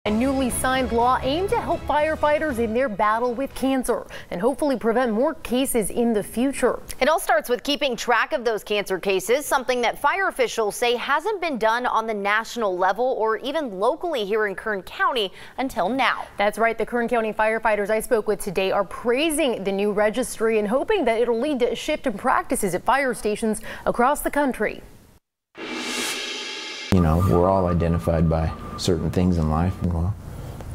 A newly signed law aimed to help firefighters in their battle with cancer and hopefully prevent more cases in the future. It all starts with keeping track of those cancer cases, something that fire officials say hasn't been done on the national level or even locally here in Kern County until now. That's right. The Kern County firefighters I spoke with today are praising the new registry and hoping that it'll lead to a shift in practices at fire stations across the country. You know, we're all identified by certain things in life. Well,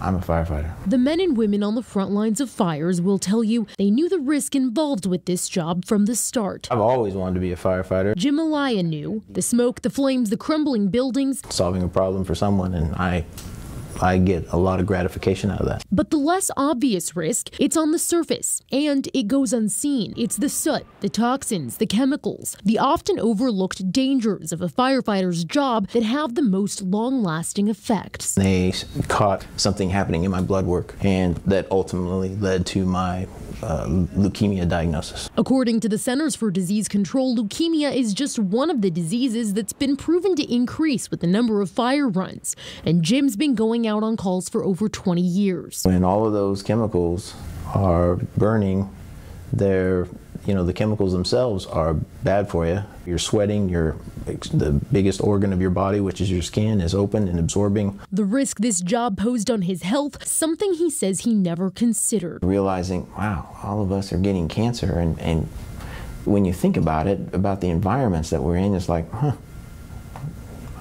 I'm a firefighter. The men and women on the front lines of fires will tell you they knew the risk involved with this job from the start. I've always wanted to be a firefighter. Jim Elia knew the smoke, the flames, the crumbling buildings. Solving a problem for someone, and I get a lot of gratification out of that. But the less obvious risk, it's on the surface, and it goes unseen. It's the soot, the toxins, the chemicals, the often overlooked dangers of a firefighter's job that have the most long-lasting effects. They caught something happening in my blood work, and that ultimately led to my leukemia diagnosis. According to the Centers for Disease Control, leukemia is just one of the diseases that's been proven to increase with the number of fire runs. And Jim's been going out on calls for over 20 years. When all of those chemicals are burning, the chemicals themselves are bad for you. You're sweating, the biggest organ of your body, which is your skin, is open and absorbing. The risk this job posed on his health, something he says he never considered. Realizing, wow, all of us are getting cancer, and when you think about it, about the environments that we're in, it's like,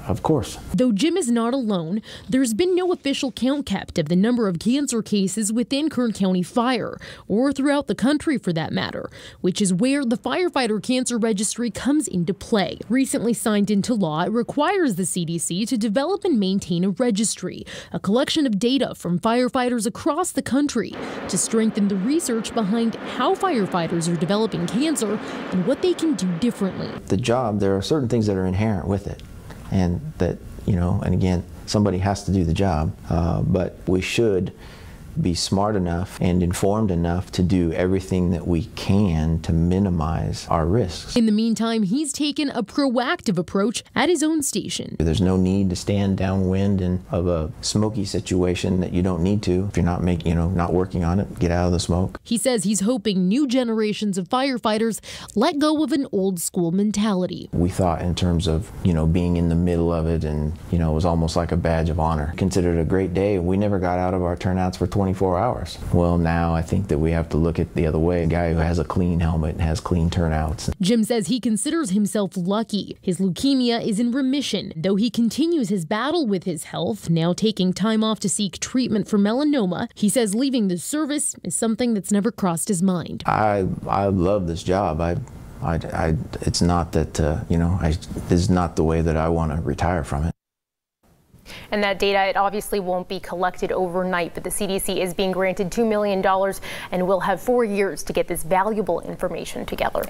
of course. Though Jim is not alone, there's been no official count kept of the number of cancer cases within Kern County Fire, or throughout the country for that matter, which is where the Firefighter Cancer Registry comes into play. Recently signed into law, it requires the CDC to develop and maintain a registry, a collection of data from firefighters across the country, to strengthen the research behind how firefighters are developing cancer and what they can do differently. The job, there are certain things that are inherent with it. And that, and again, somebody has to do the job, but we should be smart enough and informed enough to do everything that we can to minimize our risks. In the meantime, he's taken a proactive approach at his own station. There's no need to stand downwind of a smoky situation that you don't need to. If you're not not working on it, get out of the smoke. He says he's hoping new generations of firefighters let go of an old school mentality. We thought in terms of, being in the middle of it, and, it was almost like a badge of honor. Considered a great day. We never got out of our turnouts for 24 hours. Well, now I think that we have to look at the other way. A guy who has a clean helmet and has clean turnouts. Jim says he considers himself lucky. His leukemia is in remission, though he continues his battle with his health, now taking time off to seek treatment for melanoma. He says leaving the service is something that's never crossed his mind. I love this job. It's not that, this is not the way that I want to retire from it. And that data, it obviously won't be collected overnight, but the CDC is being granted $2 million and will have 4 years to get this valuable information together.